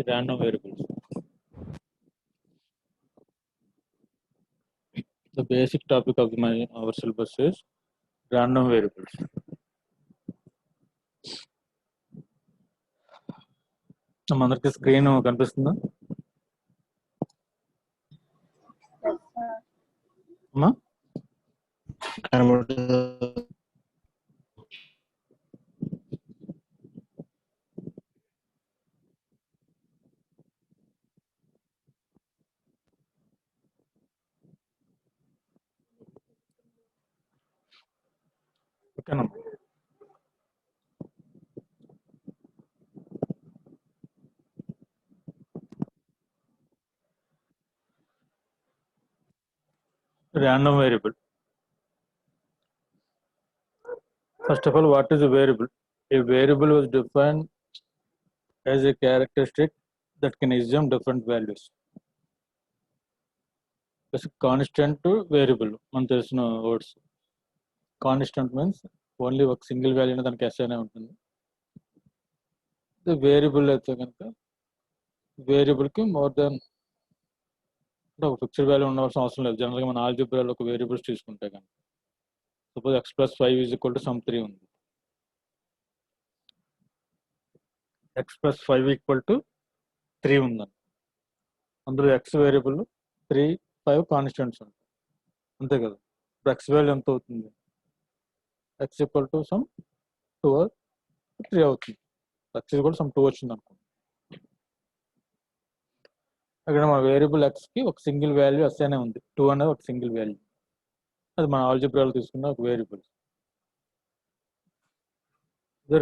random variables. The basic topic of our syllabus is random variables. మనందరికి screen కనిపిస్తుందా అమ్మా? ఓకేనా? Random variable. First of all, what is a variable? A variable was defined as a characteristic that can assume different values. It's constant to variable. Man telsina words. Constant means only one single value దానికి assign అయి ఉంటుంది. The variable అయితే కనుక variable కి more than ఒక fixed value ఉండవలసిన అవసరం లేదు. జనరల్గా మన ఆల్జిబ్రాలో ఒక వేరియబుల్స్ తీసుకుంటే కనుక సపోజ్ x+5 = సమ్ 3 ఉంది. x+5 = 3 ఉందని అందులో x వేరియబుల్ 3, 5 కాన్స్టెంట్స్ ఉంటాయి అంతే కదా. ఇప్పుడు x వాల్యూ ఎంత అవుతుంది? x = సమ్ 2 or 3 అవుతుంది. x కూడా సమ్ 2 వచ్చింది అనుకోండి. అక్కడ మన వేరియబుల్ x కి ఒక సింగిల్ వాల్యూ అసైన్ అయి ఉంది. 2 అనేది ఒక సింగిల్ వాల్యూ. అది మన ఆల్జిబ్రాలో తీసుకున్న ఒక వేరియబుల్.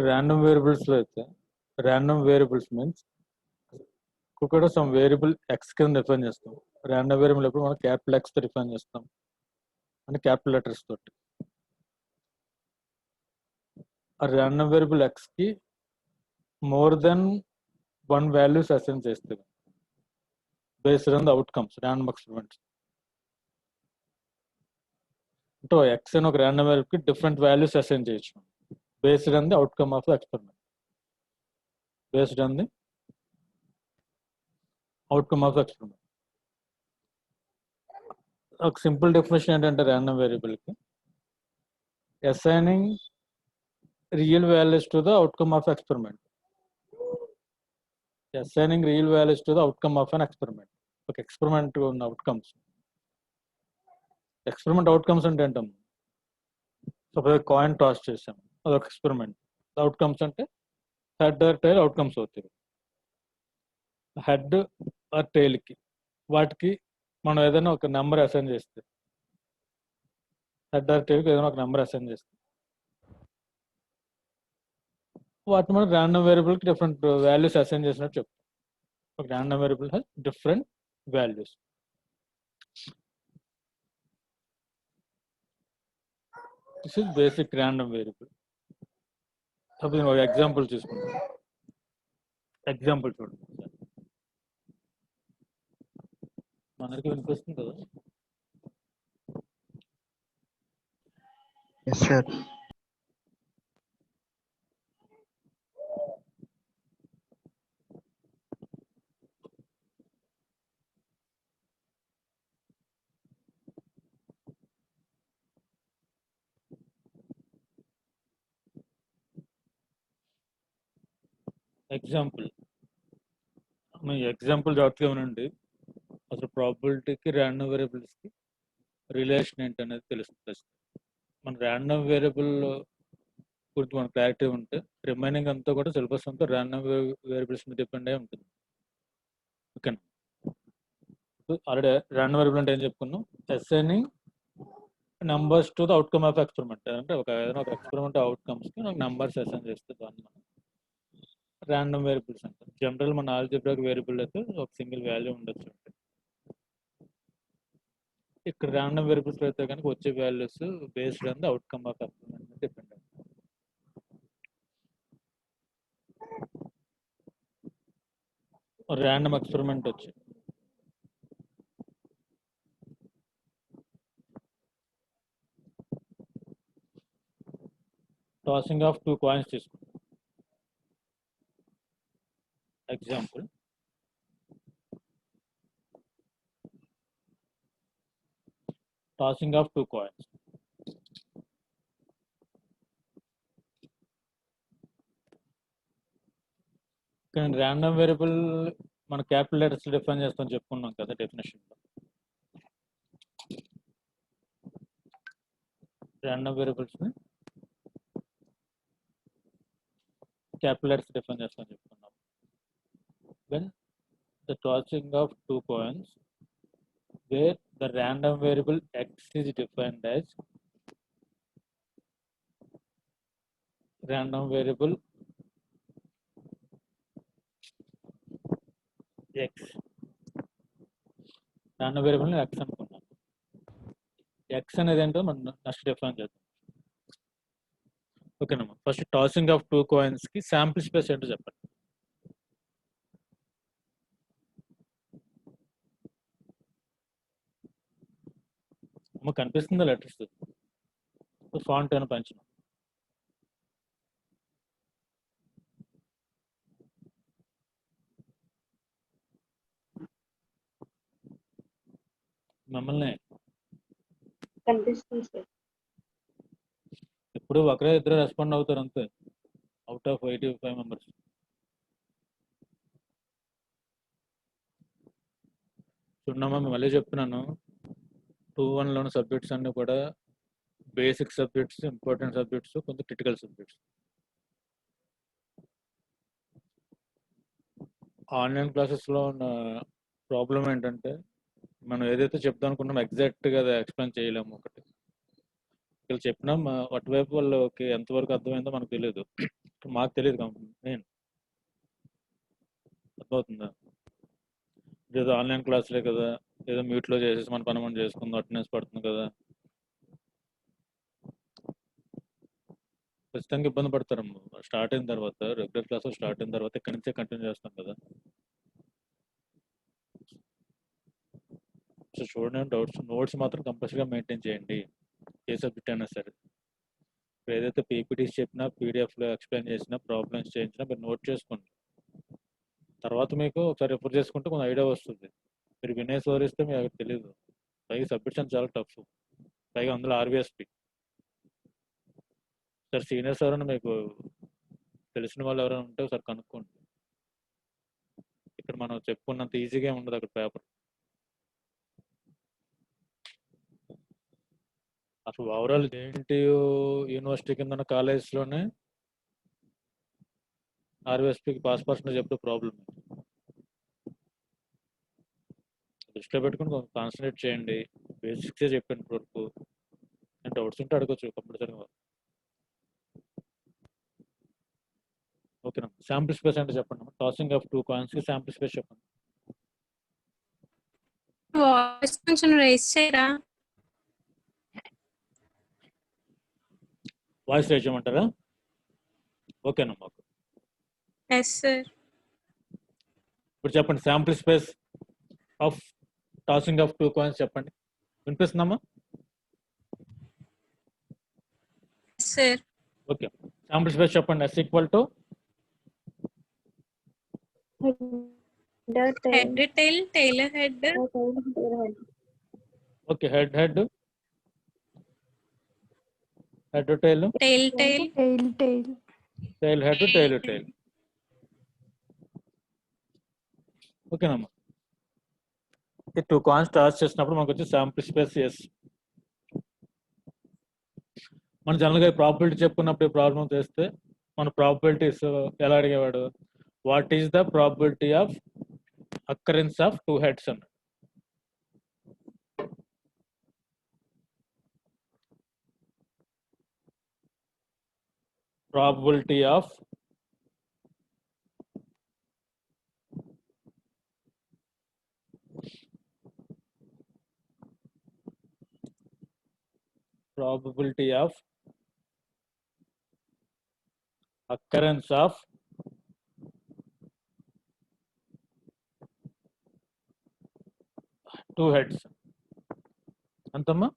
ర్యాండమ్ వేరియబుల్స్ లో అయితే ర్యాండమ్ వేరియబుల్స్ మీన్స్ కూడా సమ్ వేరియబుల్ x కింద డిఫైన్ చేస్తాం. ర్యాండమ్ వేరియబుల్ ఎప్పుడు మనం క్యాపిటల్ x తో డిఫైన్ చేస్తాం అంటే క్యాపిటల్ లెటర్స్ తోటి. ఆ ర్యాండమ్ వేరియబుల్ x కి మోర్ దెన్ 1 వాల్యూస్ అసైన్ చేస్తాం based on the outcomes random experiments. అంటే x అని ఒక ర్యాండమ్ వేరియబుల్ కి డిఫరెంట్ వాల్యూస్ అసైన్ చేయొచ్చు based on the outcome of the experiment. Based on the outcome of the experiment. ఒక simple definition ఏంటంటే random variable కి assigning real values to the outcome of experiment. Assigning real values to the outcome of an experiment. ఒక experiment ఉన్న outcomes. Experiment outcomes అంటే ఏంటం? Suppose coin toss చేసాం, అదొక experiment. Outcomes అంటే head or tile outcomes అవుతాయి. Head or tile కి వాటికి మనం ఏదైనా ఒక నెంబర్ అసైన్ చేస్తే హెడ్ ఆర్ టైల్కి ఏదైనా ఒక నెంబర్ అసైన్ చేస్తే వాటి మనం ర్యాండమ్ వేరియబుల్ కి డిఫరెంట్ వాల్యూస్ అసైన్ చేసినట్టు చెప్తాం. ఒక random variable has different values. This is basic random variable. Suppose నేను ఒక ఎగ్జాంపుల్ చూసుకుంటాను. ఎగ్జాంపుల్ చూడండి. మనకి వినిపిస్తుంది కదా? Yes, sir. ఎగ్జాంపుల్ మీ ఎగ్జాంపుల్ జాగ్రత్తగా వినండి. అసలు ప్రాబిలిటీకి ర్యాండమ్ వేరియబుల్స్కి రిలేషన్ ఏంటనేది తెలుస్తుంది. మన ర్యాండమ్ వేరియబుల్ గురించి మన క్లారిటీ ఉంటే రిమైనింగ్ అంతా కూడా సిలబస్ అంతా ర్యాండమ్ వేరియబుల్స్ మీద డిపెండ్ అయి ఉంటుంది. ఓకేనా? ఆల్రెడీ ర్యాండమ్ వేరియబుల్ అంటే ఏం చెప్పుకున్నాం? Assigning numbers to the outcome of experiment. అంటే ఏదైనా ఒక ఎక్స్పెరిమెంట్ అవుట్కమ్స్కి నాకు నంబర్స్ అసైన్ చేస్తే దాన్ని మనం ర్యాండమ్ వేరియబుల్స్ అంటారు. జనరల్ మన ఆల్జిబ్రాక్ వేరియబుల్ అయితే ఒక సింగిల్ వాల్యూ ఉండొచ్చు. ఇక్కడ ర్యాండమ్ వేరియబుల్స్ అయితే కనుక వచ్చే values based on the outcome of experiment మీద డిపెండ్ అయ్యి. ర్యాండమ్ ఎక్స్పెరిమెంట్ వచ్చి టాసింగ్ ఆఫ్ 2 కాయిన్స్ తీసుకుంటాం. Example tossing of two coins. కానీ random variable మన క్యాపిటల్ లెటర్స్ డిఫైన్ చేస్తాం చెప్పుకున్నాం కదా డెఫినేషన్ లో. random variables ని క్యాపిటల్ లెటర్స్ డిఫైన్ చేస్తాం చెప్పుకున్నాం. when the tossing of two coins where the random variable x is defined as random variable x. random variable x అనుకున్నాం. x అనేది ఏంటో మనం నెక్స్ట్ డిఫైన్ చేద్దాం. ఓకేనమ్మా, first tossing of two coins కి sample space ఏంటో చెప్పండి. అమ్మ కనిపిస్తుందా లెటర్స్? ఫాంట్ అని పంచిన మమ్మల్ని కనిపిస్తుంది సార్. ఇప్పుడు ఒకరే ఇద్దరు రెస్పాండ్ అవుతారు అంతే, అవుట్ ఆఫ్ 85 మెంబర్స్. చూడమ్మా, మళ్ళీ చెప్తున్నాను, 2-1లోని సబ్జెక్ట్స్ అన్ని కూడా బేసిక్ సబ్జెక్ట్స్, ఇంపార్టెంట్ సబ్జెక్ట్స్, కొంచెం క్రిటికల్ సబ్జెక్ట్స్. ఆన్లైన్ క్లాసెస్లో ఉన్న ప్రాబ్లం ఏంటంటే మనం ఏదైతే చెప్దాం అనుకున్నాం ఎగ్జాక్ట్గా అది ఎక్స్ప్లెయిన్ చేయలేము. ఒకటి ఇక్కడ చెప్పినా అటువైపు వాళ్ళకి ఎంతవరకు అర్థమైందో మనకు తెలియదు, మాకు తెలియదు. నేను అర్థమవుతుందా? ఏదో ఆన్లైన్ క్లాసులే కదా, ఏదో మ్యూట్లో చేసేసి మన పని మనం చేసుకుందాం, అటెండెన్స్ పడుతుంది కదా, ఖచ్చితంగా ఇబ్బంది పడతారు. స్టార్ట్ అయిన తర్వాత, రెగ్యులర్ క్లాస్ స్టార్ట్ అయిన తర్వాత ఇక్కడి నుంచే కంటిన్యూ చేస్తాం కదా. సో చూడండి, నోట్స్ మాత్రం కంపల్సరీగా మెయింటైన్ చేయండి, ఏ సబ్జెక్ట్ అయినా సరే. ఏదైతే పీపీటీస్ చెప్పినా, పీడిఎఫ్లో ఎక్స్ప్లెయిన్ చేసినా, ప్రాబ్లమ్స్ చేయించినా మీరు నోట్ చేసుకోండి. తర్వాత మీకు ఒకసారి రిఫర్ చేసుకుంటే కొంచెం ఐడియా వస్తుంది. మీరు వినే సోరిస్తే మీకు తెలియదు. పైగా సబ్మిషన్ చాలా టఫ్, పైగా అందులో ఆర్బిఎస్పి. సార్ సీనియర్స్ ఎవరైనా మీకు తెలిసిన వాళ్ళు ఎవరైనా ఉంటే ఒకసారి కనుక్కోండి. ఇక్కడ మనం చెప్పుకున్నంత ఈజీగా ఉండదు అక్కడ పేపర్. అసలు ఓవరాల్ జేఎన్టీయూ యూనివర్సిటీ కింద కాలేజ్లోనే ఆర్బిఎస్పికి పాస్ పర్సెంటేజ్ ఎప్పుడు ప్రాబ్లం. దృష్టిలో పెట్టుకుని కొంచెం కాన్సన్ట్రేట్ చేయండి. బేసిక్సే చెప్పండి వరకు, డౌట్స్ ఉంటే అడగచ్చు కంపల్సరీగా. ఓకేనా? శాంపుల్ స్పేస్ అంటే చెప్పండి. టాసింగ్ ఆఫ్ టూ కాయిన్స్ కి శాంపుల్ స్పేస్ చెప్పండి. వాయిస్ కొంచెం రైస్ చేయరా? వాయిస్ రైజ్ చేయమంటారా? ఓకేనా మాకు? Yes sir. ఇప్పుడు చెప్పండి, sample space of tossing of two coins చెప్పండి. వినిపిస్తుందమ్మా? సార్. ఓకే, శాంపుల్ స్పేస్ చెప్పండి. S equal to head tail, tail head. Okay, head head, head tail, tail tail, tail tail, tail head, tail tail. ఓకేనమ్మా? ఈ two coins toss చేసినప్పుడు మనకు వచ్చి sample space yes. మన జనరల్గా ప్రాబిలిటీ చెప్పుకున్నప్పుడు ప్రాబ్లం చేస్తే మన ప్రాబిలిటీస్ ఎలా అడిగేవాడు? What is the probability of occurrence of two heads అన్నాడు. Probability of occurrence of two heads. అంతమ్మా?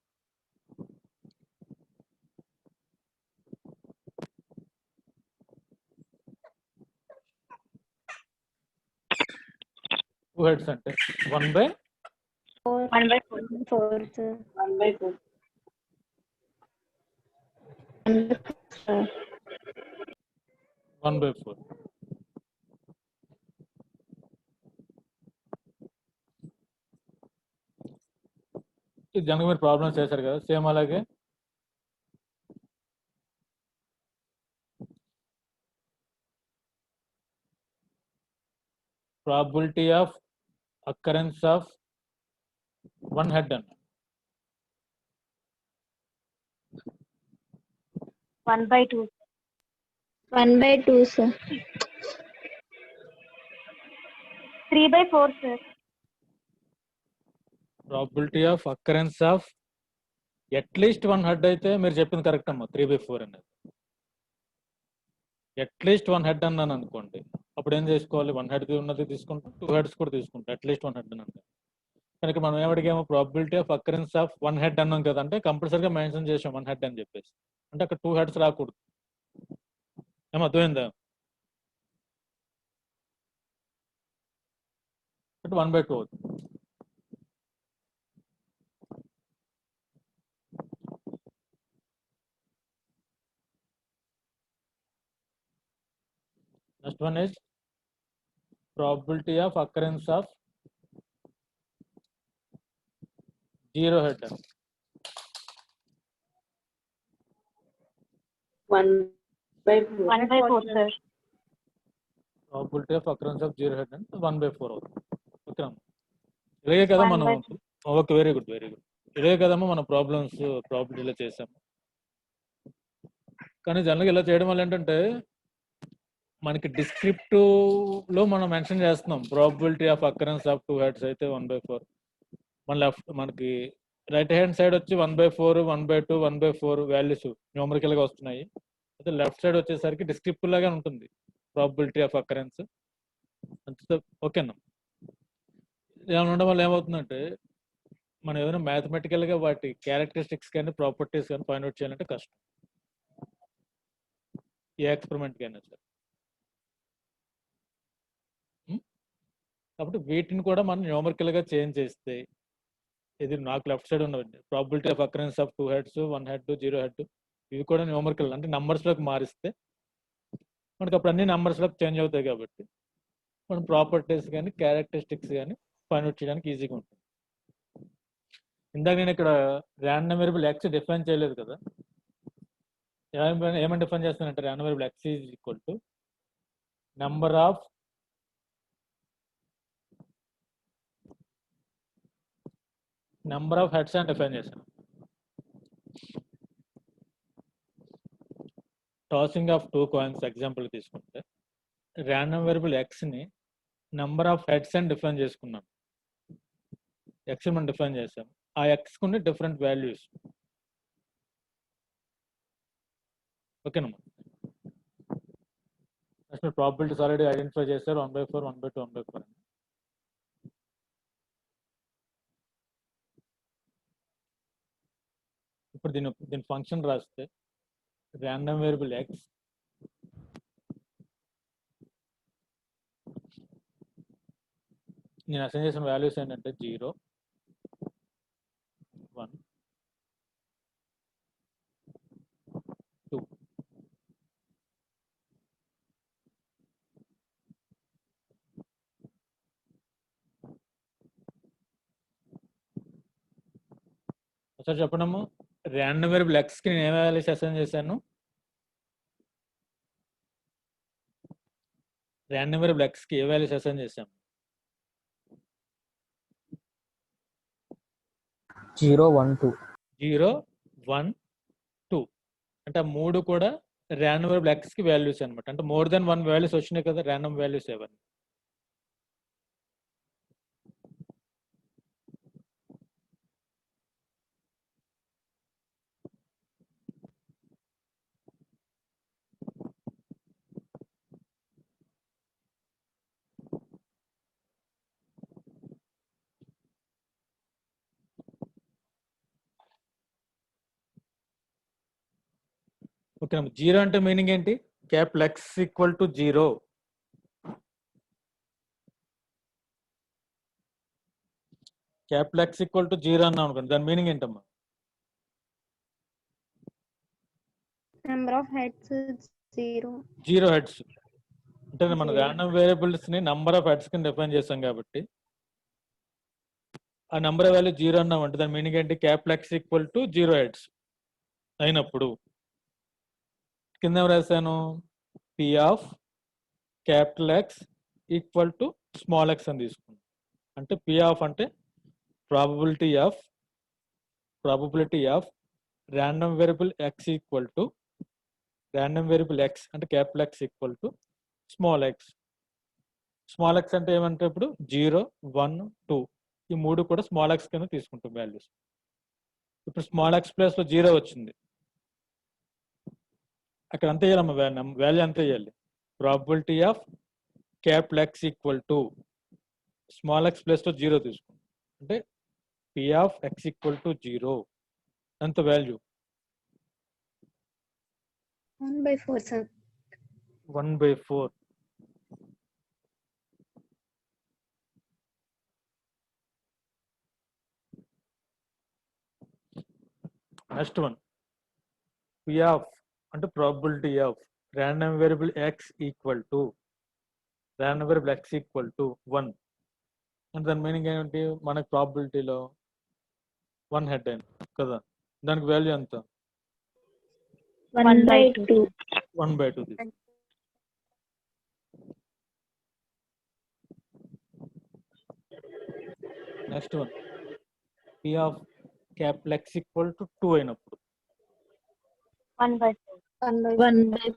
టూ హెడ్స్ అంటే 1/2 1/4. 4 sir. 1/4. 1/4 sir. 1/4. ఇది జనక మీరు ప్రాబ్లమ్స్ చేశారు కదా, సేమ్ అలాగే probability of occurrence of one head అన్న 1/2. 1/2 sir. 3/4 sir. Probability of occurrence of at least one head అయితే మీరు చెప్పింది కరెక్ట్ అమ్మా. 3/4 అనేది అట్లీస్ట్ వన్ హెడ్ అన్నాను అనుకోండి, అప్పుడు ఏం చేసుకోవాలి? వన్ హెడ్ ఉన్నది తీసుకుంటాం, 2 హెడ్స్ కూడా తీసుకుంటాం. అట్లీస్ట్ వన్ హెడ్ అని అంటే కనుక మనం ఏమడిగాము? Probability of occurrence of one head అన్నాం కదా, అంటే కంపల్సరీగా మెన్షన్ చేసాం వన్ హెడ్ అని చెప్పేసి, అంటే అక్కడ 2 హెడ్స్ రాకూడదు. ఏమో అర్థమైందా? 1/2 అవుతుంది. Next one is probability of occurrence of zero head. 1/4 sir. Probability of occurrence of zero head అంటే 1/4 అవుతుంది. ఓకేనా? ఇదే కదా మనం. 1/4. Okay, very good, very good. ఇదే కదమ్మా మనం ప్రాబ్లమ్స్ ప్రాబిలిటీలో చేసాము. కానీ జనరల్గా ఇలా చేయడం వల్ల ఏంటంటే మనకి డిస్క్రిప్టివ్ లో మనం మెన్షన్ చేస్తున్నాం probability of occurrence of 2 heads అయితే 1/4. మన లెఫ్ట్ మనకి రైట్ హ్యాండ్ సైడ్ వచ్చి 1/4, 1/2, 1/4 వాల్యూస్ న్యూమరికల్ గా వస్తున్నాయి. అయితే లెఫ్ట్ సైడ్ వచ్చేసరికి డిస్క్రిప్టివ్ లాగా ఉంటుంది ప్రాబిలిటీ ఆఫ్ అకరెన్స్. ఓకేనా? ఇలా ఉండడం వల్ల ఏమవుతుందంటే మనం ఏదైనా మ్యాథమెటికల్ గా వాటి క్యారెక్టరిస్టిక్స్ కానీ ప్రాపర్టీస్ కానీ ఫైండ్ అవుట్ చేయాలంటే కష్టం, ఏ ఎక్స్పెరిమెంట్ కైనా సరే. కాబట్టి వీటిని కూడా మనం న్యూమరికల్ గా చేంజ్ చేస్తే, ఇది నాకు లెఫ్ట్ సైడ్ ఉన్నది probability of occurrence of 2 heads, 1 head, 0 head, ఇవి కూడా న్యూమరికల్ అంటే నంబర్స్ లోకి మారిస్తే మనకి అప్పుడు అన్ని నంబర్స్ లోకి చేంజ్ అవుతాయి. కాబట్టి మనం ప్రాపర్టీస్ కానీ క్యారెక్టరిస్టిక్స్ కానీ ఫైండ్ అవుట్ చేయడానికి ఈజీగా ఉంటుంది. ఇందాక నేను ఇక్కడ ర్యాండమ్ వేరియబుల్ ఎక్స్ డిఫైన్ చేయలేదు కదా. ఏమని డిఫైన్ చేస్తానంటే random variable X is equal to number of heads అని డిఫైన్ చేశాను. టాసింగ్ ఆఫ్ 2 కాయిన్స్ ఎగ్జాంపుల్ తీసుకుంటే ర్యాండమ్ వేరియబుల్ ఎక్స్ ని నెంబర్ ఆఫ్ హెడ్స్ అని డిఫైన్ చేసుకున్నాం. ఎక్స్ మనం డిఫైన్ చేసాం, ఆ ఎక్స్ కు డిఫరెంట్ వాల్యూస్. ఓకేనమ్మా? నెక్స్ట్ ప్రాబిలిటీస్ ఆల్రెడీ ఐడెంటిఫై చేశారు, 1/4, 1/2, 1/4 అని. ఇప్పుడు దీని ఫంక్షన్ రాస్తే ర్యాండమ్ వేరియబుల్ ఎక్స్ నేను అసైన్ చేసిన వాల్యూస్ ఏంటంటే 0, 1, 2. ఒకసారి చెప్పడము, ర్యాండమ్ వేరియబుల్ ఎక్స్ కి నేను ఏ వాల్యూస్ అసైన్ చేశాను? ర్యాండమ్ వేరియబుల్ ఎక్స్ కి ఏ వాల్యూస్ అసైన్ చేశాను? 0, 1, 2. 0, 1, 2 అంటే 3 కూడా ర్యాండమ్ వేరియబుల్ ఎక్స్ కి వాల్యూస్ అనమాట. అంటే మోర్ దెన్ 1 వాల్యూస్ వచ్చినాయి కదా ర్యాండమ్ వాల్యూస్ ఏవన్నీ. ఓకే, 0 అంటే మీనింగ్ ఏంటి? Capital x equal to 0. Capital x equal to 0 అన్నాం అనుకోండి, దాని మీనింగ్ ఏంటమ్మా? Number of heads is 0. 0 heads. అంటే మనం Zero. ర్యాండమ్ వేరియబుల్స్ ని నంబర్ ఆఫ్ హెడ్స్ కింద డిఫైన్ చేస్తాం కాబట్టి ఆ నంబర్ వాల్యూ 0 అన్నామంటే దాని మీనింగ్ ఏంటి? Capital x equal to 0 heads అయినప్పుడు కింద ఏం రాశాను? P of capital x equal to small x అని తీసుకున్నాం. అంటే పి ఆఫ్ అంటే probability of random variable x equal to random variable x అంటే capital x equal to small x. Small x అంటే ఏమంటే ఇప్పుడు 0, 1, 2 ఈ 3 కూడా స్మాల్ ఎక్స్ కింద తీసుకుంటాం వాల్యూస్. ఇప్పుడు స్మాల్ ఎక్స్ ప్లేస్ లో 0 వచ్చింది, అక్కడ ఎంత వేయాలమ్మా? వాల్యూ ఎంత వేయాలి? Probability of capital x equal to small x place లో 0 తీసుకుంటాం. అంటే P of x equal to 0 ఎంత value? 1/4, sir. 1/4. Next one, P of అంటే probability of random variable x equal to 1 అంటే దాని మీనింగ్ ఏంటి? మనకి ప్రాబబిలిటీలో 1 హెడ్ అయింది కదా, దానికి వాల్యూ ఎంత? 1/2. 1/2 next one, P of capital x equal to 2 అయినప్పుడు 1/4. 1/4.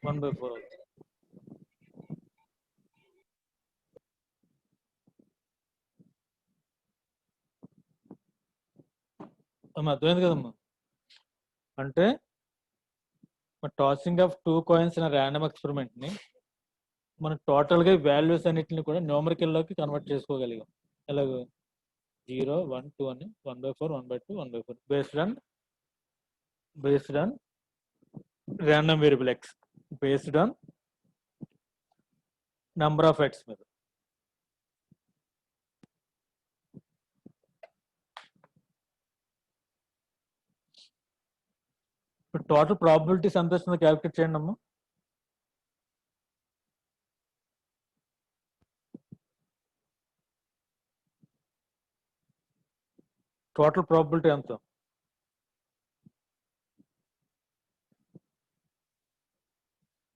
1/4 అవుతుంది. అమ్మా అర్థమైంది కదమ్మా? అంటే టాసింగ్ ఆఫ్ 2 కాయిన్స్ అనే ర్యాండమ్ ఎక్స్పెరిమెంట్ ని మనం టోటల్ గా వాల్యూస్ అన్నిటిని కూడా న్యూమరికల్ లోకి కన్వర్ట్ చేసుకోగలిగాం. ఎలాగో 0, 1, 2 అని 1/4, 1/2, 1/4 based on random variable X based on number of heads మీద. ఇప్పుడు టోటల్ ప్రాబబిలిటీస్ ఎంత వస్తుందో క్యాలిక్యులేట్ చేయండి అమ్మా. టోటల్ ప్రాబబిలిటీ ఎంత?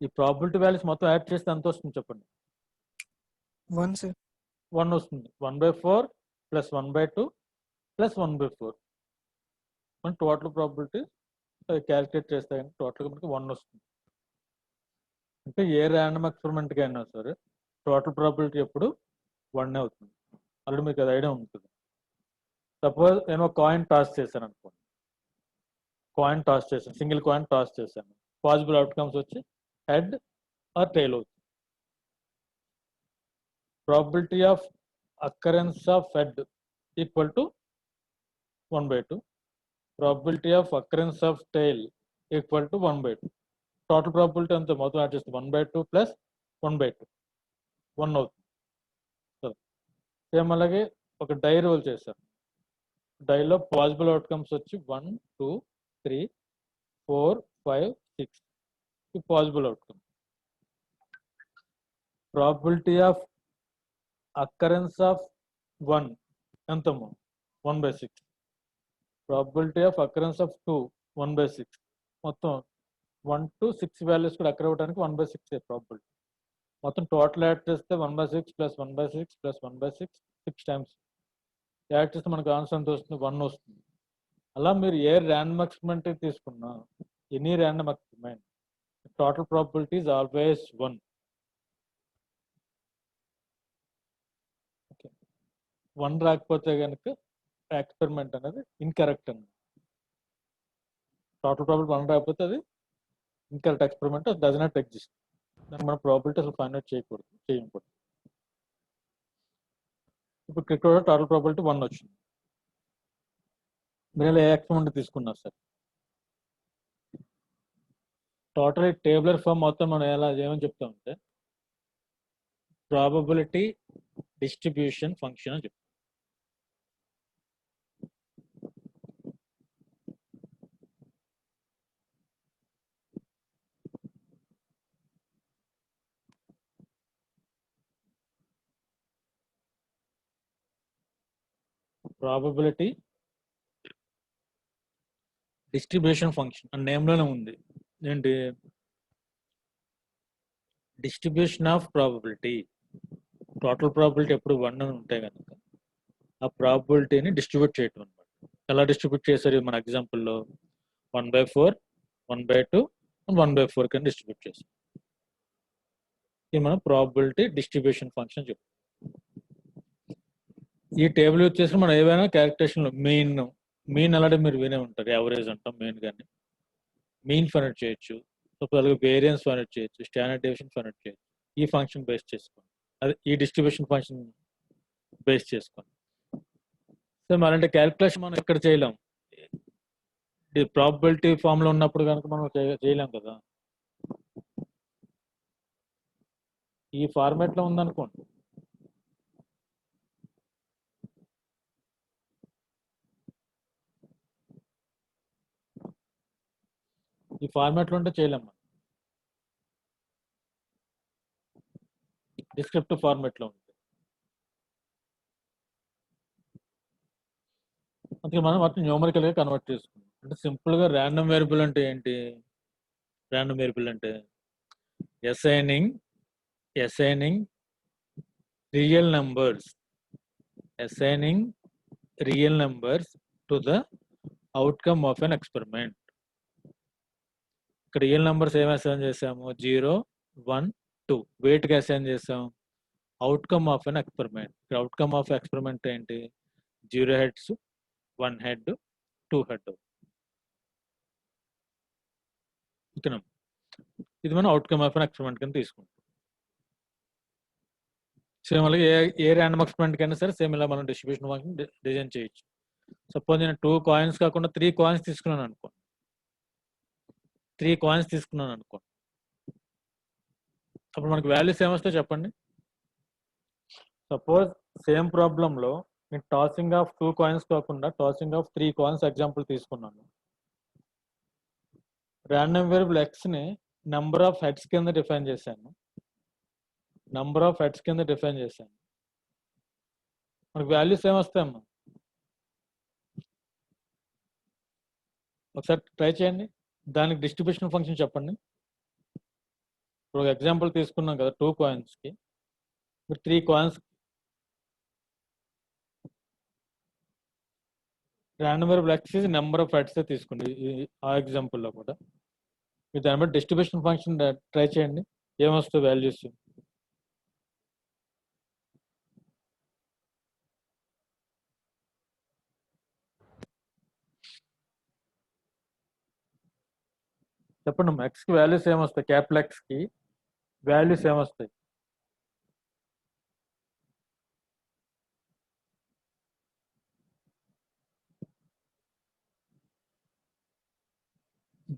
ఈ ప్రాబబిలిటీ వాల్యూస్ మొత్తం యాడ్ చేస్తే ఎంత వస్తుంది చెప్పండి? 1, sir. 1 వస్తుంది. 1/4 ప్లస్ 1/2 ప్లస్ 1/4 మన టోటల్ ప్రాబబిలిటీ క్యాలిక్యులేట్ చేస్తే కానీ టోటల్గా మనకి 1 వస్తుంది. అంటే ఏ ర్యాండమ్ ఎక్స్పెరిమెంట్కి అయినా సరే టోటల్ ప్రాబబిలిటీ ఎప్పుడు 1 అవుతుంది. ఆల్రెడీ మీకు అది ఐడియా ఉంటుంది. సపోజ్ నేను కాయిన్ టాస్ చేశాను అనుకోండి, సింగిల్ కాయిన్ టాస్ చేశాను, పాసిబుల్ అవుట్కమ్స్ వచ్చి హెడ్ ఆర్ టైల్ అవుతుంది. Probability of occurrence of head equal to 1/2, probability of occurrence of tail equal to 1/2. Total probability అంతా మొత్తం యాడ్ చేస్తే 1/2 ప్లస్ 1/2 1 అవుతుంది. సేమ్ అలాగే ఒక డై రోల్ చేశాను, డైలో పాసిబుల్ అవుట్కమ్స్ వచ్చి 1, 2, 3, 4, 5, 6 ఈ possible outcome. Probability of occurrence of 1 ఎంతమ్మా? 1/6. Probability of occurrence of 2 1/6. మొత్తం 1 to 6 వాల్యూస్ కూడా అక్కర్ అవ్వడానికి 1/6 ప్రాబబిలిటీ. మొత్తం టోటల్ యాడ్ చేస్తే 1/6 ప్లస్ 1/6 ప్లస్ 1/6 6 టైమ్స్ యాడ్ చేస్తే మనకు ఆన్సర్ ఎంత వస్తుంది? 1 వస్తుంది. అలా మీరు ఏ ర్యాండమ్ ఎక్స్పెరిమెంట్ తీసుకున్నా, any random experiment total probability is always 1. 1 రాకపోతే కనుక ఎక్స్పెరిమెంట్ అనేది ఇన్కరెక్ట్ అన్నమాట. టోటల్ ప్రాబబిలిటీ 1 రాకపోతే అది incorrect experiment, does not exist. దాన్ని మన ప్రాబబిలిటీ అసలు ఫైండ్ అవుట్ చేయకూడదు. ఇప్పుడు ఇక్కడ టోటల్ ప్రాబబిలిటీ 1 వచ్చింది. మీరు ఏ ఎక్స్పెరిమెంట్ తీసుకున్నారు సార్, టోటల్ టేబులర్ ఫామ్ మొత్తం మనం ఎలా ఏమని చెప్తామంటే ప్రాబబిలిటీ డిస్ట్రిబ్యూషన్ ఫంక్షన్ అని చెప్తాం. ప్రాబబిలిటీ డిస్ట్రిబ్యూషన్ ఫంక్షన్ ఆ నేమ్లోనే ఉంది. ఏంటి? Distribution of probability. Total probability ఎప్పుడు 1 అని ఉంటాయి కనుక ఆ ప్రాబబిలిటీని డిస్ట్రిబ్యూట్ చేయటం అనమాట. ఎలా డిస్ట్రిబ్యూట్ చేశారు మన ఎగ్జాంపుల్లో? 1/4, 1/2, 1/4 కింద డిస్ట్రిబ్యూట్ చేశారు. ఇది మనం ప్రాబబిలిటీ డిస్ట్రిబ్యూషన్ ఫంక్షన్ చెప్తాం. ఈ టేబుల్ యూజ్ చేసి మనం ఏవైనా క్యాలిక్యులేషన్లో మీన్ అలాంటి మీరు వినే ఉంటారు. యావరేజ్ అంటాం మెయిన్ కానీ. మీన్ ఫైండ్ చేయొచ్చు, సపోజ్ వేరియన్స్ ఫైండ్ చేయొచ్చు, స్టాండర్డ్ డీవియేషన్ ఫైండ్ చేయొచ్చు. ఈ ఫంక్షన్ బేస్ చేసుకోండి, అదే ఈ డిస్ట్రిబ్యూషన్ ఫంక్షన్ బేస్ చేసుకోండి. సో అలాంటి క్యాలిక్యులేషన్ మనం ఇక్కడ చేయలేం. ప్రాబబిలిటీ ఫామ్ లో ఉన్నప్పుడు కనుక మనం చేయలేం కదా. ఈ ఫార్మాట్ లో ఉందనుకోండి, ఈ ఫార్మాట్ లో ఉంటే చేయలేం మనం. డిస్క్రిప్టివ్ ఫార్మాట్ లో ఉంటుంది. అందుకే మనం వాటిని న్యూమరికల్ గా కన్వర్ట్ చేసుకుంటాం. అంటే సింపుల్ గా ర్యాండమ్ వేరియబుల్ అంటే ఏంటి? ర్యాండమ్ వేరియబుల్ అంటే assigning real numbers to the outcome of an experiment. ఇక్కడ రియల్ నంబర్స్ ఏమి అసైన్ చేసాము? 0, 1, 2. వెయిట్ కి అసైన్ చేసాం అవుట్కమ్ ఆఫ్ అన్ ఎక్స్పెరిమెంట్. ఇక్కడ అవుట్కమ్ ఆఫ్ ఎక్స్పెరిమెంట్ ఏంటి? 0 heads, 1 head, 2 head. ఓకేనా? ఇది మనం అవుట్కమ్ ఆఫ్ అన్ ఎక్స్పెరిమెంట్ కింద తీసుకుంటాం. సేమ్ అలాగే ఏ ర్యాండమ్ ఎక్స్పెరిమెంట్ కైనా సరే సేమ్ ఇలా మనం డిస్ట్రిబ్యూషన్ ఫంక్షన్ డిజైన్ చేయొచ్చు. సపోజ్ నేను 2 కాయిన్స్ కాకుండా 3 కాయిన్స్ తీసుకున్నాను అనుకోండి. 3 కాయిన్స్ తీసుకున్నాను అనుకోండి, అప్పుడు మనకి వాల్యూస్ ఏమొస్తాయి చెప్పండి. సపోజ్ సేమ్ ప్రాబ్లంలో నేను టాసింగ్ ఆఫ్ 2 కాయిన్స్ కాకుండా టాసింగ్ ఆఫ్ 3 కాయిన్స్ ఎగ్జాంపుల్ తీసుకున్నాను. ర్యాండమ్ వేరియబుల్ ఎక్స్ ని నెంబర్ ఆఫ్ హెడ్స్ కింద డిఫైన్ చేశాను. మనకి వాల్యూస్ ఏమొస్తాయమ్మా? ఒకసారి ట్రై చేయండి. దానికి డిస్ట్రిబ్యూషన్ ఫంక్షన్ చెప్పండి. ఇప్పుడు ఒక ఎగ్జాంపుల్ తీసుకున్నాం కదా, 2 కాయిన్స్కి 3 coins random variable X is number of heads తీసుకోండి. ఆ ఎగ్జాంపుల్లో కూడా మీరు దాన్ని బట్టి డిస్ట్రిబ్యూషన్ ఫంక్షన్ ట్రై చేయండి, ఏమొస్తాయి వాల్యూస్. చెప్పండి ఎక్స్కి వాల్యూస్ ఏమొస్తాయి? క్యాపిటల్ ఎక్స్కి వాల్యూస్ ఏమొస్తాయి?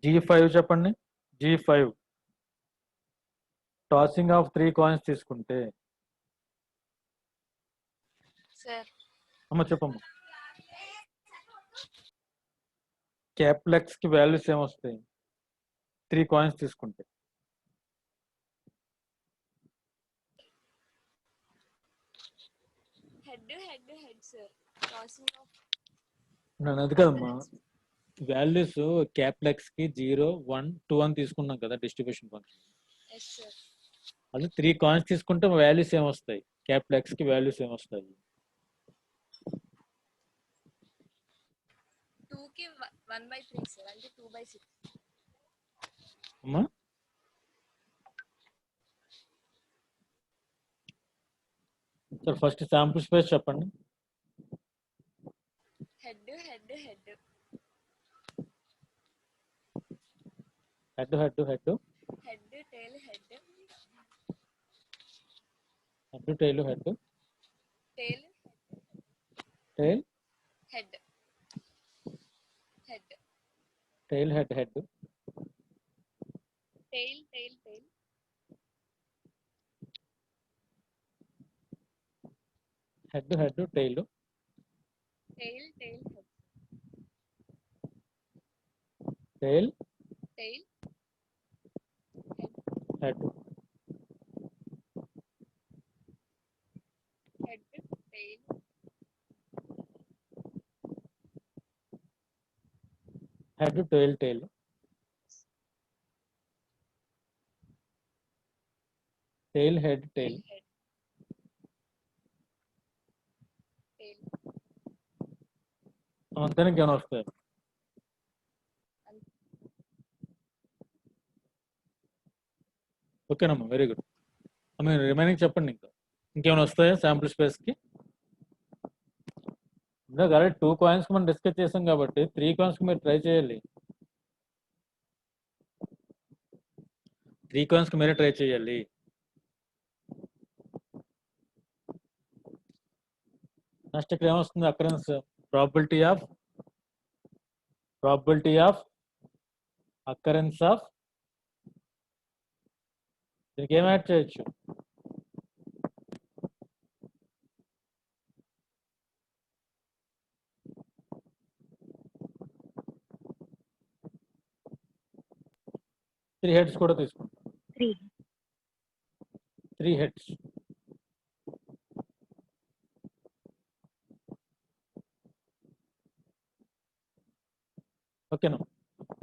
G5 చెప్పండి. G5 టాసింగ్ ఆఫ్ 3 కాయిన్స్ తీసుకుంటే సార్ అమ్మ చెప్పమ్మా. క్యాపిటల్ ఎక్స్కి వాల్యూస్ ఏమొస్తాయి 3 కాయిన్స్ తీసుకుంటే? Head sir. టాసింగ్ ఆఫ్ నేను అది కదమ్మా, వాల్యూస్ క్యాపిటల్ ఎక్స్కి 0, 1, 2 అని తీసుకున్నాం కదా డిస్ట్రిబ్యూషన్ ఫంక్షన్. Yes sir. అది 3 కాయిన్స్ తీసుకుంటే వాల్యూస్ ఏమొస్తాయి? క్యాపిటల్ ఎక్స్కి వాల్యూస్ ఏమొస్తాయి? 2కి 1/3 సార్, అంటే 2/6. అమ్మా సార్ ఫస్ట్ శాంపుల్ స్పేస్ చెప్పండి. Head tail head tail head tail tail head. head, tail, tail. Tail, head, tail. Head. Tail. అంతేనా ఇంకేమైనా వస్తాయి? ఓకేనమ్మా, వెరీ గుడ్. అమ్మ రిమైనింగ్ చెప్పండి. ఇంకేమైనా వస్తాయా శాంపుల్ స్పేస్కి? ఇందాక ఆల్రెడీ 2 కాయిన్స్కి మనం డిస్కస్ చేసాం కాబట్టి 3 కాయిన్స్కి మీరు ట్రై చేయాలి. 3 కాయిన్స్కి మీరే ట్రై చేయాలి. నెక్స్ట్ ఇక్కడ ఏమొస్తుంది? Occurrence probability of occurrence of దీనికి ఏం యాడ్ చేయొచ్చు? త్రీ హెడ్స్ కూడా తీసుకుంటాం. 3 హెడ్స్. ఓకేనా?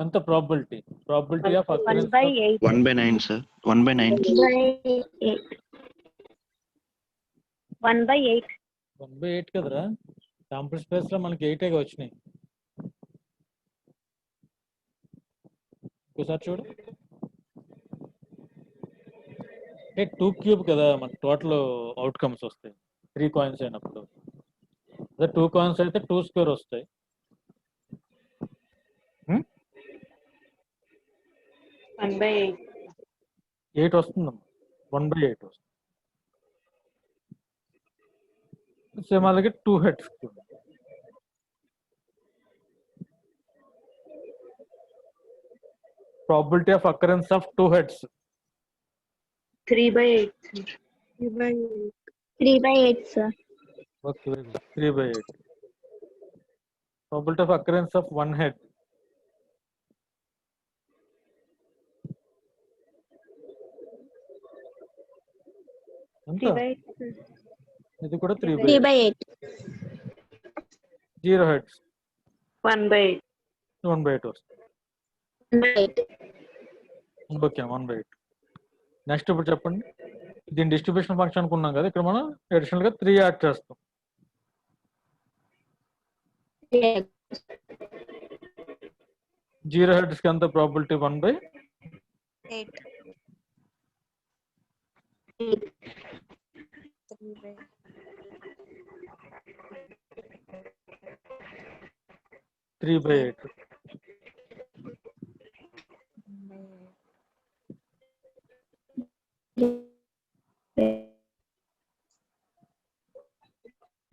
ఎంత ప్రాబిలిటీ ఆఫ్ అకరెన్స్ 1/8. 1/9, sir. 1/9. 1/8. 1/8 కదరా? శాంపుల్ స్పేస్ లో మనకి 8 వచ్చినాయి. ఒకసారి చూడు. 2 క్యూబ్ కదా మనకి టోటల్ అవుట్కమ్స్ వస్తాయి 3 కాయిన్స్ అయినప్పుడు. అదే 2 కాయిన్స్ అయితే 2 స్క్వేర్ వస్తాయి. 1/8. 8 వస్తుందమ్మా. 1/8 వస్తుంది. సేమ్ అలాగే 2 heads. Probability of occurrence of 2 heads 3/8. 3/8, sir. Okay, 3/8. Probability of occurrence of 1 head ఎంత? 3/8. ఇది కూడా 3/8. 3/8. 0 హెడ్స్ 1/8. 1/8 వస్తుంది. 1/8. ఓకే, 1/8. నెక్స్ట్ ఇప్పుడు చెప్పండి. దీని డిస్ట్రిబ్యూషన్ ఫంక్షన్ అనుకున్నాం కదా, ఇక్కడ మనం అడిషనల్ గా 3 యాడ్ చేస్తాం. 0 హెడ్స్ కి ఎంత probability? 1/8. 3/8. 3/8.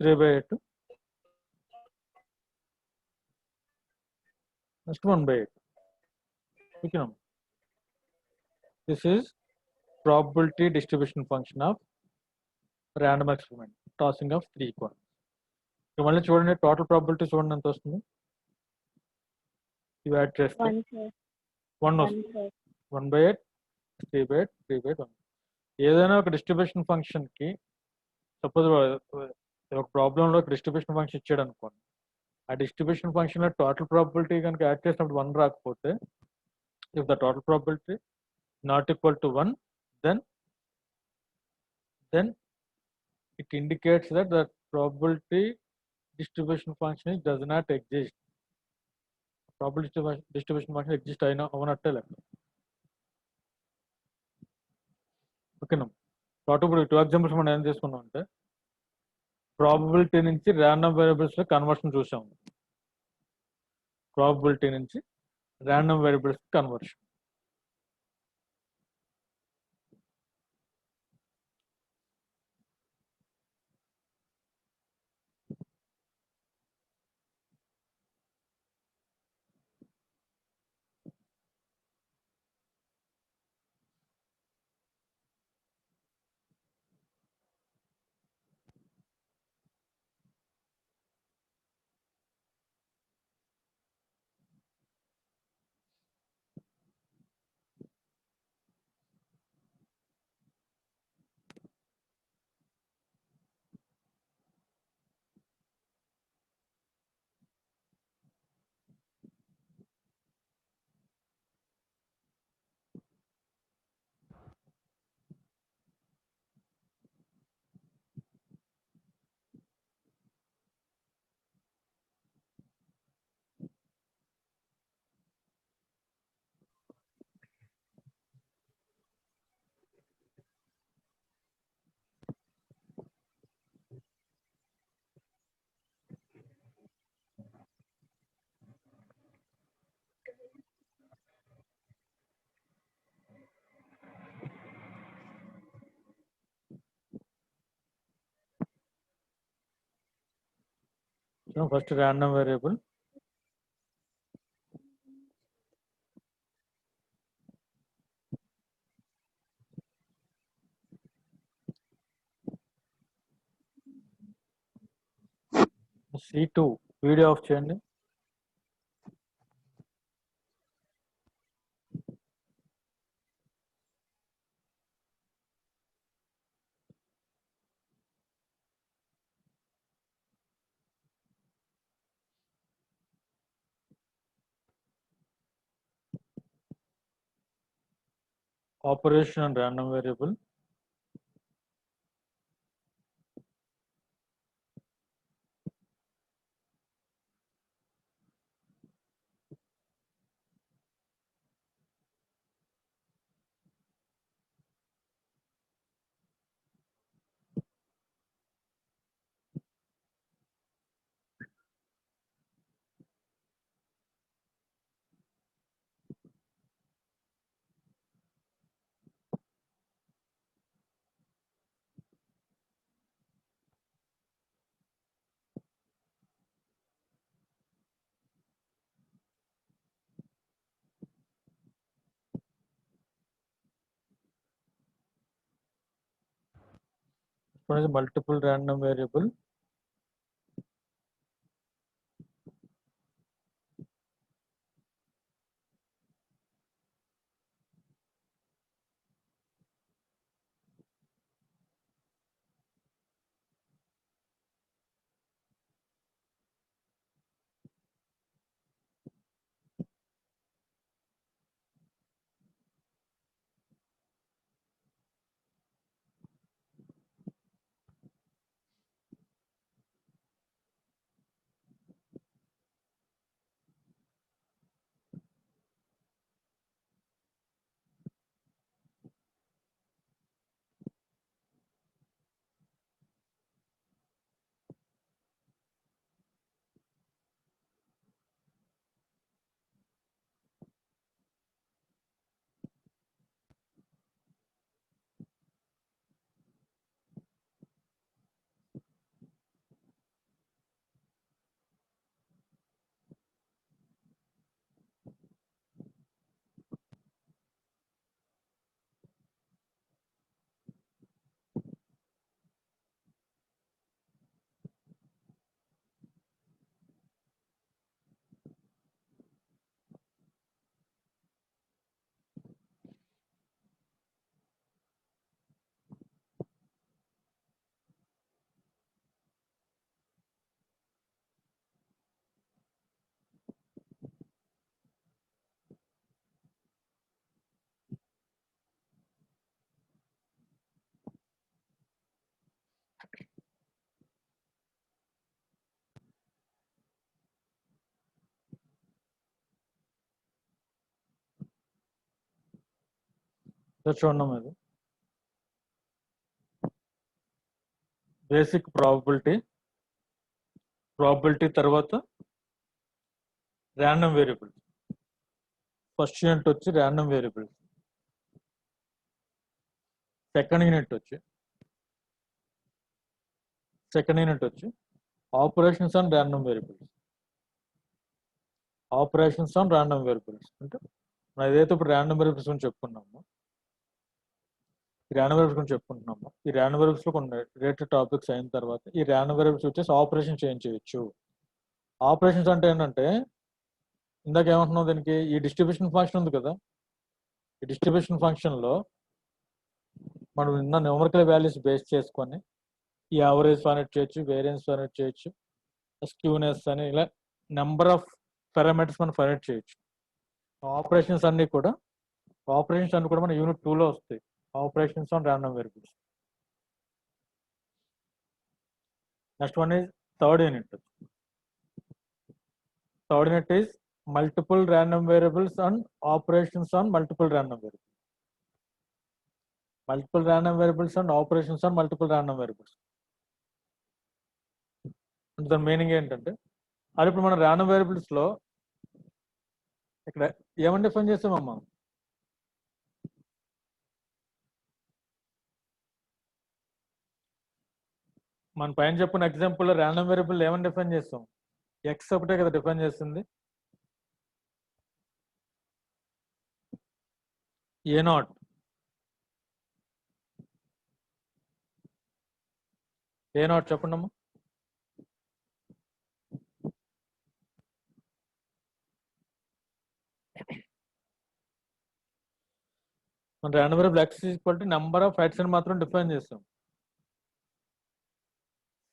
3/8. Next 1/8. Okay. This is probability distribution function of random experiment, tossing of 3 coins. మళ్ళీ చూడండి, టోటల్ ప్రాబిలిటీ చూడండి ఎంత వస్తుంది. ఇవి యాడ్ చేస్తే 1, sir. 1 1, వస్తుంది. sir. 1/8, 3/8, 3/1. ఏదైనా ఒక డిస్ట్రిబ్యూషన్ ఫంక్షన్ కి సపోజ్ ఒక ప్రాబ్లంలో ఒక డిస్ట్రిబ్యూషన్ ఫంక్షన్ ఇచ్చాడు అనుకోండి. ఆ డిస్ట్రిబ్యూషన్ ఫంక్షన్ లో టోటల్ ప్రాబిలిటీ కనుక యాడ్ చేసినప్పుడు 1 రాకపోతే, if the total probability not equal to 1, then it indicates that the probability distribution function does not exist. Probability distribution function exist అయినా అవనట్టే లెక్క. ఓకేనా? టోటల్ ఇప్పుడు 2 ఎగ్జాంపుల్స్ మనం ఏం చేసుకున్నాం అంటే, ప్రాబబిలిటీ నుంచి ర్యాండమ్ వేరియబుల్స్ లో కన్వర్షన్ చూసాము. ప్రాబబిలిటీ నుంచి random variables conversion. So first random variable. C2 video of చేయండి. Operation on random variable. One is multiple random variable. చూడండి ఇది బేసిక్ ప్రాబబిలిటీ తర్వాత ర్యాండమ్ వేరియబుల్. ఫస్ట్ యూనిట్ వచ్చి ర్యాండమ్ వేరియబుల్, సెకండ్ యూనిట్ వచ్చి operations on random variables. Operations on random variables అంటే మనం ఏదైతే ఇప్పుడు ర్యాండమ్ వేరియబుల్స్ గురించి చెప్పుకున్నామో ఈ ర్యాండమ్ వేరియబుల్స్ లో కొన్ని రిలేటెడ్ టాపిక్స్ అయిన తర్వాత ఈ ర్యాండమ్ వేరియబుల్స్ వచ్చేసి ఆపరేషన్ చేయొచ్చు. ఆపరేషన్స్ అంటే ఏంటంటే ఇందాక ఏమంటున్నాం, దీనికి ఈ డిస్ట్రిబ్యూషన్ ఫంక్షన్ ఉంది కదా, ఈ డిస్ట్రిబ్యూషన్ ఫంక్షన్ లో మనం ఉన్న న్యూమరికల్ వాల్యూస్ బేస్ చేసుకొని ఈ యావరేజ్ ఫైండ్ చేయొచ్చు, వేరియన్స్ ఫైండ్ చేయొచ్చు, స్క్యూనెస్ అని ఇలా నెంబర్ ఆఫ్ పారామీటర్స్ మనం ఫైండ్ చేయొచ్చు. ఆపరేషన్స్ అన్ని కూడా మన యూనిట్ 2 లో వస్తాయి. Operations on random variables. Next one is third unit is multiple random variables and operations on multiple random variables. Multiple random variables and operations on multiple random variables. దాని meaning ఏంటంటే అది ఇప్పుడు మన ర్యాండమ్ వేరియబుల్స్ లో ఇక్కడ ఏమని define చేస్తామమ్మా? మన పైన చెప్పిన ఎగ్జాంపుల్ ర్యాండమ్ వేరియబుల్ ఏమని డిఫైన్ చేస్తాం? ఎక్స్ ఒకటే కదా డిఫైన్ చేస్తుంది. ఏ నాట్ చెప్పండి అమ్మా. మన random variable x equal to number of heads అని మాత్రం డిఫైన్ చేస్తాం.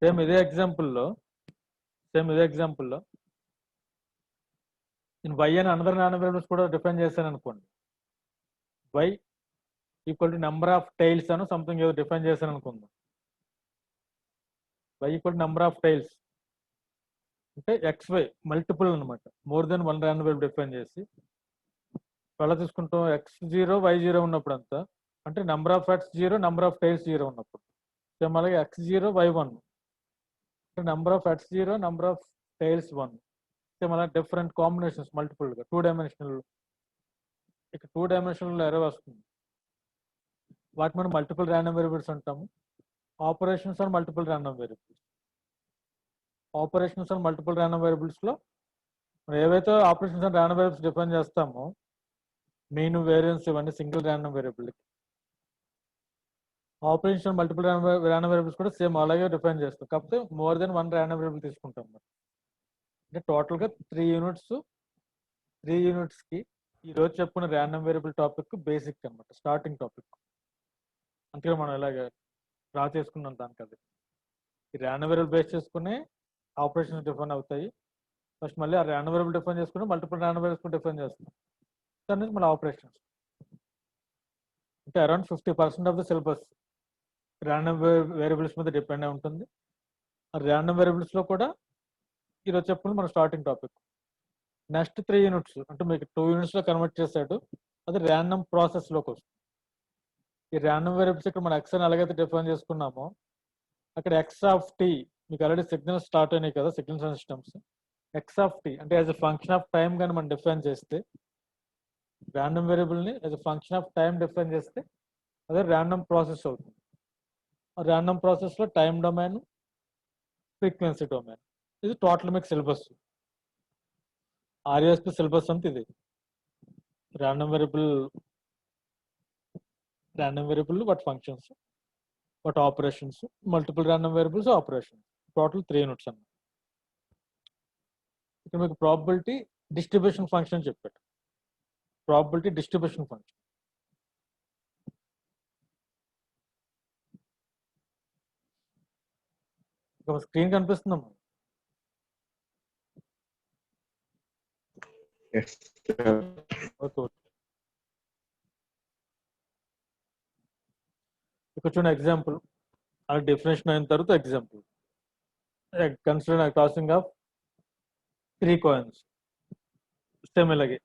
సేమ్ ఇదే ఎగ్జాంపుల్లో నేను వై అని అనదర్ రాండమ్ వేరియబుల్స్ కూడా డిఫైన్ చేశాను అనుకోండి. Y equal to number of tails అని సంథింగ్ ఏదో డిఫైన్ చేశాను అనుకుందాం. Y equal to number of tails అంటే ఎక్స్ వై మల్టిపుల్ అనమాట. More than one random variable define చేసి ఎలా తీసుకుంటాం, x0 y0 ఉన్నప్పుడు అంతా అంటే number of heads 0 number of tails 0 ఉన్నప్పుడు. సేమ్ అలాగే x0 y1 అంటే number of heads 0 number of tails 1. Same అలా డిఫరెంట్ కాంబినేషన్స్ మల్టిపుల్గా 2 డైమెన్షనల్. ఇక 2 డైమెన్షనల్ ఎరే వస్తుంది. వాటి మనం మల్టిపుల్ ర్యాండమ్ వేరియబుల్స్ అంటాము. Operations are multiple random variables. Operations are multiple random వేరియబుల్స్లో మనం ఏవైతే operations and random variables define చేస్తామో మీన్ వేరియన్స్ ఇవన్నీ single random variable. Operation multiple random variables కూడా సేమ్ అలాగే డిఫైన్ చేస్తాం. కాకపోతే more than one random variable తీసుకుంటాం. అంటే టోటల్గా 3 యూనిట్స్కి ఈరోజు చెప్పుకున్న ర్యాండమ్ వేరియబుల్ టాపిక్ బేసిక్ అనమాట, స్టార్టింగ్ టాపిక్. అందుకే మనం ఇలాగ డ్రా చేసుకున్నాం దానికి. అది ఈ ర్యాండమ్ వేరియబుల్ బేస్ చేసుకుని ఆపరేషన్స్ డిఫైన్ అవుతాయి. ఫస్ట్ మళ్ళీ ఆ ర్యాండమ్ వేరియబుల్ డిఫైన్ చేసుకుని మల్టిపుల్ ర్యాండమ్ వేరియబుల్స్ డిఫైన్ చేస్తాం. దాని నుంచి మళ్ళీ ఆపరేషన్స్. అంటే around 50% of the syllabus random variables మీద డిపెండ్ అయి ఉంటుంది. ఆ ర్యాండమ్ వేరియబుల్స్లో కూడా ఈరోజు చెప్పుకుని మన స్టార్టింగ్ టాపిక్. నెక్స్ట్ 3 యూనిట్స్ అంటే మీకు 2 యూనిట్స్లో కన్వర్ట్ చేశాడు, అది ర్యాండమ్ ప్రాసెస్లోకి వస్తుంది. ఈ ర్యాండమ్ వేరియబుల్స్ ఇక్కడ మన ఎక్స్ అని ఎలాగైతే డిఫైన్ చేసుకున్నామో అక్కడ ఎక్స్ ఆఫ్ టీ మీకు ఆల్రెడీ సిగ్నల్స్ స్టార్ట్ అయినాయి కదా, signals and systems. X of t అంటే as a function of time కానీ మనం డిఫైన్ చేస్తే, ర్యాండమ్ వేరియబుల్ని as a function of time define చేస్తే అదే ర్యాండమ్ ప్రాసెస్ అవుతుంది. ఆ ర్యాండమ్ ప్రాసెస్లో టైం డొమైన్, ఫ్రీక్వెన్సీ డొమైన్, ఇది టోటల్ మీకు సిలబస్. ఆర్ఎస్పి సిలబస్ అంతా ఇది. ర్యాండమ్ వేరియబుల్ వాటి ఫంక్షన్స్, వాటి operations, multiple random variables, operations, total 3 units అన్నమాట. ఇక్కడ మీకు ప్రాబబిలిటీ డిస్ట్రిబ్యూషన్ ఫంక్షన్ చెప్పాడు. ప్రాబబిలిటీ డిస్ట్రిబ్యూషన్ ఫంక్షన్ స్క్రీన్ కనిపిస్తుందమ్మా. ఓకే. ఇక్కడ చూడండి ఎగ్జాంపుల్. అలా డెఫినేషన్ అయిన తర్వాత example. Consider tossing of 3 coins. Same ఇలాగే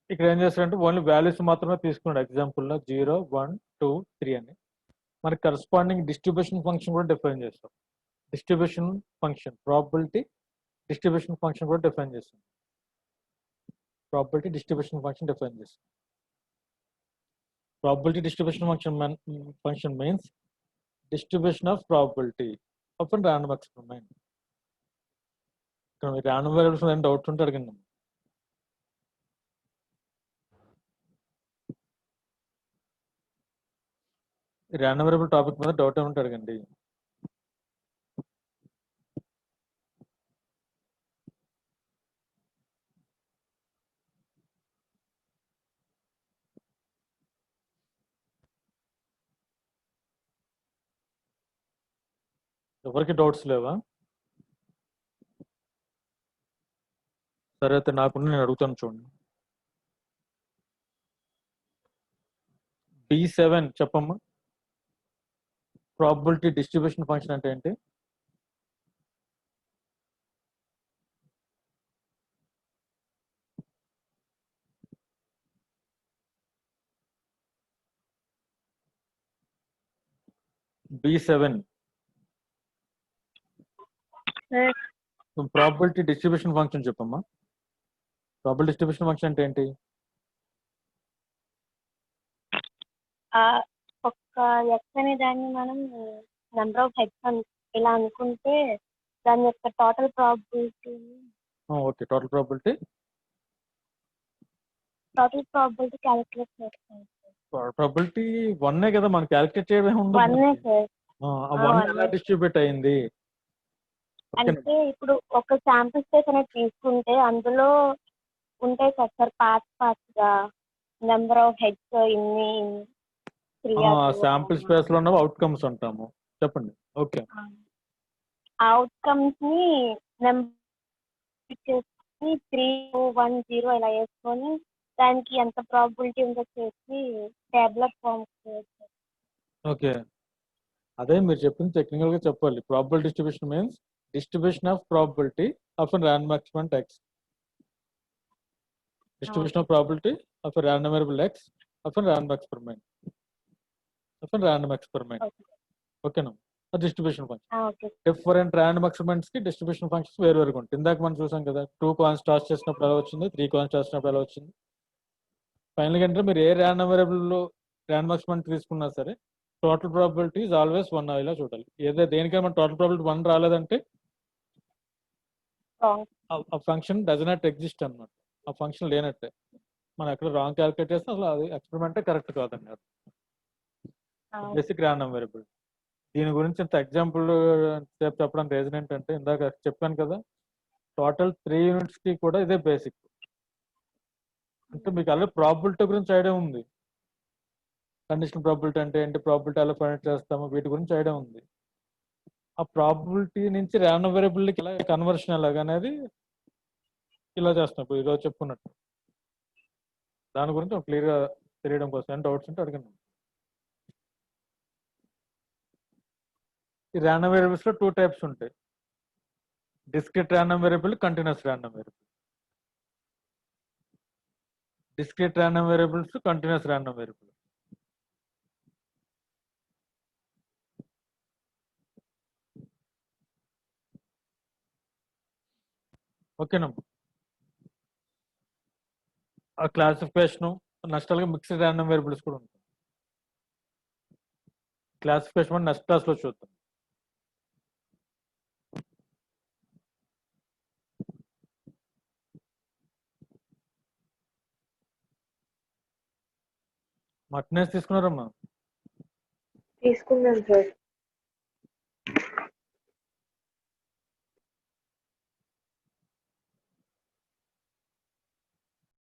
ఇక్కడ ఏం చేస్తారంటే ఓన్లీ వాల్యూస్ మాత్రమే తీసుకున్నాడు ఎగ్జాంపుల్లో 0, 1, 2, 3 అని. మనకి కరస్పాండింగ్ డిస్ట్రిబ్యూషన్ ఫంక్షన్ కూడా డిఫైన్ చేస్తాం. Distribution function probability distribution function కూడా డిఫైన్ చేస్తాం. ప్రాబబిలిటీ డిస్ట్రిబ్యూషన్ ఫంక్షన్ డిఫైన్ చేస్తాం. Probability distribution function means distribution of probability of a random experiment. ఇక్కడ random variables మీద డౌట్ ఉంటే అడగండి. random variable టాపిక్ మీద డౌట్ ఏమంటే అడగండి. ఎవరికి డౌట్స్ లేవా? సరే అయితే నాకున్న నేను అడుగుతాను చూడండి. B7 చెప్పమ్మా. ప్రాబబిలిటీ డిస్ట్రిబ్యూషన్ ఫంక్షన్ అంటే ఏంటి? B7 ప్రాబబిలిటీ డిస్ట్రిబ్యూషన్ ఫంక్షన్ చెప్పమ్మా. ప్రాబబిలిటీ డిస్ట్రిబ్యూషన్ ఫంక్షన్ అంటే ఏంటి? ఒక ఎక్స్ అనే దాన్ని మనం నెంబర్ ఆఫ్ హెడ్స్ ఇలా అనుకుంటే దాని యొక్క టోటల్ ప్రాబబిలిటీని ఓకే, టోటల్ ప్రాబిలిటీ క్యాలిక్యులేట్ చేస్తాను ప్రాబిలిటీ 1 కదా, మనం క్యాలిక్యులేట్ చేయడం ఉండదు. 1 సార్. ఆ 1 ఎలా డిస్ట్రిబ్యూట్ అయింది? అంటే ఇప్పుడు ఒక శాంపుల్ స్పేస్ అనేది తీసుకుంటే అందులో ఉంటాయి కదా సార్ పార్ట్స్ గా నెంబర్ ఆఫ్ హెడ్స్ ఇన్ని శాంపుల్ స్పేస్ లో ఉన్న అవుట్కమ్స్ అంటాము. చెప్పండి. ఓకే, అవుట్కమ్స్ ని నెంబర్ చేసి 3, 2, 1, 0 ఇలా వేసుకొని దానికి ఎంత ప్రాబిలిటీ ఉందో చేసి టేబులర్ ఫామ్ చేయొచ్చు. ఓకే, అదే మీరు చెప్పింది టెక్నికల్ గా చెప్పాలి. Probable distribution means distribution of probability of random experiment X, distribution of probability of a random variable x of a random experiment ఓకేనా? Distribution function. Okay different random experiments కి distribution functions వేరు వేరుగా ఉంటాయి. ఇందాక మనం చూసాం కదా, 2 కాయిన్స్ టాస్ చేసినప్పుడు ఎలా వచ్చింది, 3 కాయిన్స్ టాస్ చేసినప్పుడు ఎలా వచ్చింది. ఫైనల్ గా అంటే మీరు ఏ ర్యాండమ్ వేరియబుల్ లో ర్యాండమ్ ఎక్స్పెరిమెంట్ తీసుకున్నా సరే టోటల్ ప్రాబిలిటీ ఇస్ ఆల్వేస్ 1 ఇలా చూడాలి. ఏదో దేనికైనా మన టోటల్ ప్రాబిలిటీ 1 రాలేదంటే ఆ ఫంక్షన్ డజ్ నాట్ ఎగ్జిస్ట్ అన్నమాట. ఆ ఫంక్షన్ లేనట్టే. మనం ఎక్కడ రాంగ్ క్యాలిక్యులేట్ చేస్తే అసలు అది ఎక్స్పెరిమెంటే కరెక్ట్ కాదండి. Basic random variable. దీని గురించి ఇంత ఎగ్జాంపుల్ సేపు చెప్పడానికి రీజన్ ఏంటంటే, ఇందాక చెప్పాను కదా, టోటల్ 3 యూనిట్స్ కి కూడా ఇదే బేసిక్. అంటే మీకు అలాగే ప్రాబిలిటీ గురించి ఐడియా ఉంది. కండిషనల్ ప్రాబిలిటీ అంటే ఏంటి, ప్రాబిలిటీ ఎలా ఫైండ్ చేస్తాము, వీటి గురించి ఐడియా ఉంది. ఆ ప్రాబిలిటీ నుంచి ర్యాండమ్ వేరియబుల్కి ఎలా కన్వర్షన్ ఎలాగనేది ఇలా చేస్తాం ఇప్పుడు ఈరోజు చెప్పుకున్నట్టు. దాని గురించి క్లియర్ గా తెలియడం కోసం డౌట్స్ ఉంటే అడగండి. ఈ ర్యాండమ్ వేరియబుల్స్ లో 2 టైప్స్ ఉంటాయి. Discrete random variable, continuous random variable. Discrete random variables, continuous random variable. ఓకేనా? ఆ క్లాసిఫికేషన్ నష్టాలుగా మిక్స్డ్ ర్యాండమ్ వేరియబుల్స్ కూడా ఉంటాయి. క్లాసిఫికేషన్ నెక్స్ట్ క్లాస్ లో చూద్దాం. అటెండెన్స్ తీసుకున్నారమ్మా? తీసుకున్నాను సార్.